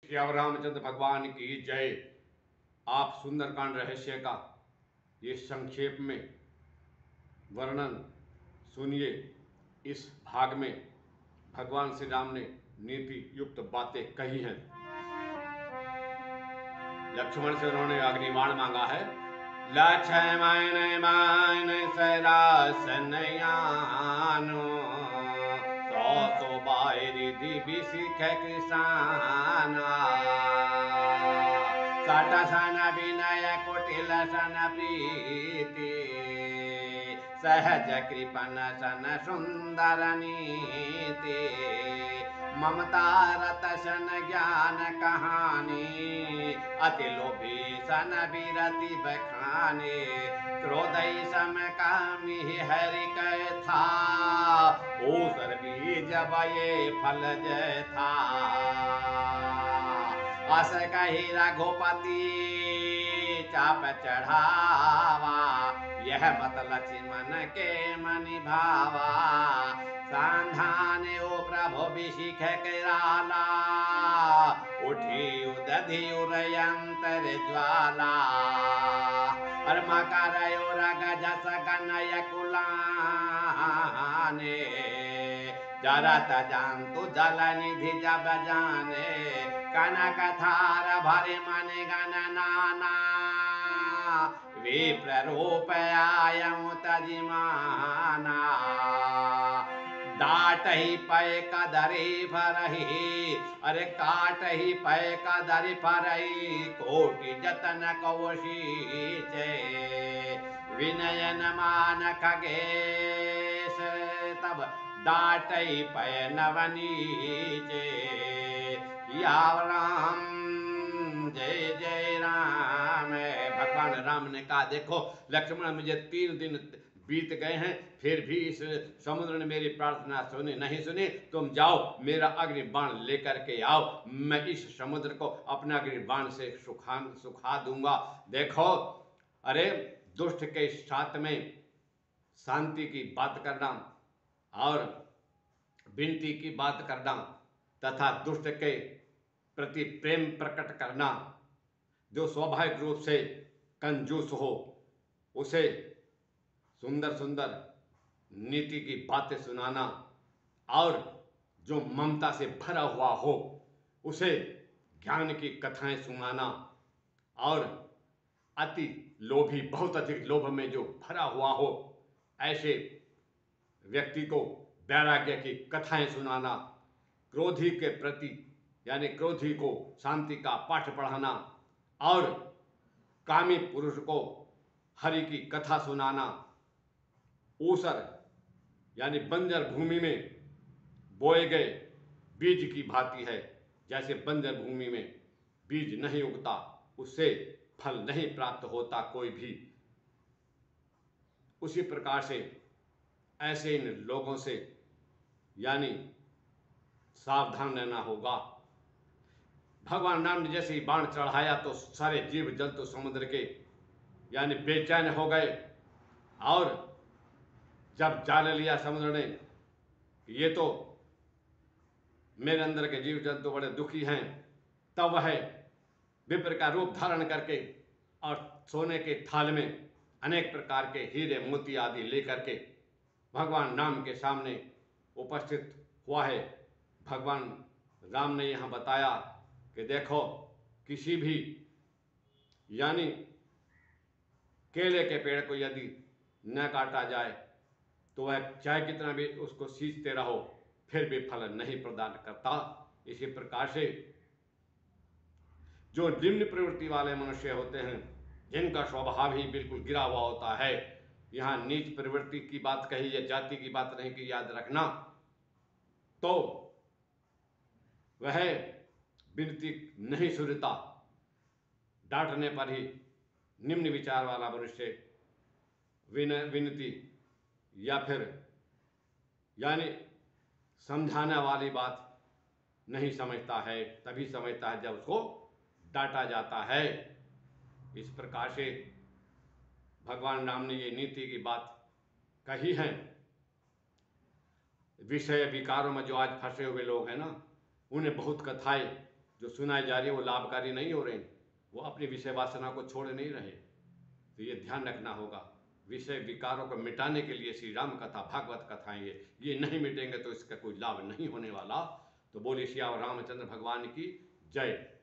श्री रामचंद्र भगवान की जय। आप सुंदरकांड रहस्य का ये संक्षेप में वर्णन सुनिए। इस भाग में भगवान श्री राम ने नीति युक्त बातें कही हैं। लक्ष्मण से उन्होंने अग्निबाण मांगा है। लक्ष्मण मान सरासनयानो सौ बायरिधि विशिख कृष्णा सट सन विनय कुटिल सन प्रीति सहज कृपन सन सुंदर नीति ममता रत सन ज्ञान कहानी अति लोभी सन विरति बखाने क्रोधई सम कामी हरि कथा ऊसर बीज बये फल जय था अस कही रघुपति चाप चढ़ावा यह मत लक्ष्मण के मनि भावा संधाने ओ प्रभु विशिख कराला उठी उदधि उरयंतर ज्वाला और मकर गजस कनय कुलाने जरत जंतु जल निधि जब जाने कनक थार भरे मन गण नाना विप्र रूप आयम तजिमाना डाट ही पय कदरी फरही अरे काट ही पय कदरी फरही कोटि जतन कौशीचे विनयन मान खगेश तब डाट ही पय नवनीचे याव राम जय जय राम। भगवान राम ने कहा देखो लक्ष्मण मुझे 3 दिन बीत गए हैं फिर भी इस समुद्र ने मेरी प्रार्थना नहीं सुनी। तुम जाओ मेरा अग्नि बाण लेकर के आओ, मैं इस समुद्र को अपना अग्नि बाण से सुखा दूंगा। देखो अरे दुष्ट के साथ में शांति की बात करना और विनती की बात करना तथा दुष्ट के प्रति प्रेम प्रकट करना, जो स्वाभाविक रूप से कंजूस हो उसे सुंदर सुंदर नीति की बातें सुनाना और जो ममता से भरा हुआ हो उसे ज्ञान की कथाएं सुनाना और अति लोभी बहुत अधिक लोभ में जो भरा हुआ हो ऐसे व्यक्ति को वैराग्य की कथाएं सुनाना, क्रोधी के प्रति यानी क्रोधी को शांति का पाठ पढ़ाना और कामी पुरुष को हरि की कथा सुनाना। ऊसर यानी बंजर भूमि में बोए गए बीज की भांति है, जैसे बंजर भूमि में बीज नहीं उगता उससे फल नहीं प्राप्त होता कोई भी, उसी प्रकार से ऐसे इन लोगों से यानी सावधान रहना होगा। भगवान राम ने जैसे ही बाण चढ़ाया तो सारे जीव जंतु समुद्र के यानी बेचैन हो गए और जब जान लिया समुद्र ने ये तो मेरे अंदर के जीव जंतु बड़े दुखी हैं, तब वह विप्र का रूप धारण करके और सोने के थाल में अनेक प्रकार के हीरे मोती आदि लेकर के भगवान राम के सामने उपस्थित हुआ है। भगवान राम ने यहाँ बताया कि देखो किसी भी यानी केले के पेड़ को यदि न काटा जाए तो वह चाहे कितना भी उसको सींचते रहो फिर भी फल नहीं प्रदान करता। इसी प्रकार से जो निम्न प्रवृत्ति वाले मनुष्य होते हैं जिनका स्वभाव ही बिल्कुल गिरा हुआ होता है, यहाँ नीच प्रवृत्ति की बात कही है, जाति की बात नहीं की, याद रखना। तो वह विनती नहीं सुनता, डांटने पर ही निम्न विचार वाला मनुष्य विनती या फिर यानी समझाने वाली बात नहीं समझता है, तभी समझता है जब उसको डांटा जाता है। इस प्रकार से भगवान राम ने ये नीति की बात कही है। विषय विकारों में जो आज फंसे हुए लोग हैं ना, उन्हें बहुत कथाएं जो सुनाई जा रही है वो लाभकारी नहीं हो रही, वो अपनी विषय वासना को छोड़ नहीं रहे। तो ये ध्यान रखना होगा। विषय विकारों को मिटाने के लिए श्री राम कथा भागवत कथाएं ये नहीं मिटेंगे तो इसका कोई लाभ नहीं होने वाला। तो बोलिए श्री रामचंद्र भगवान की जय।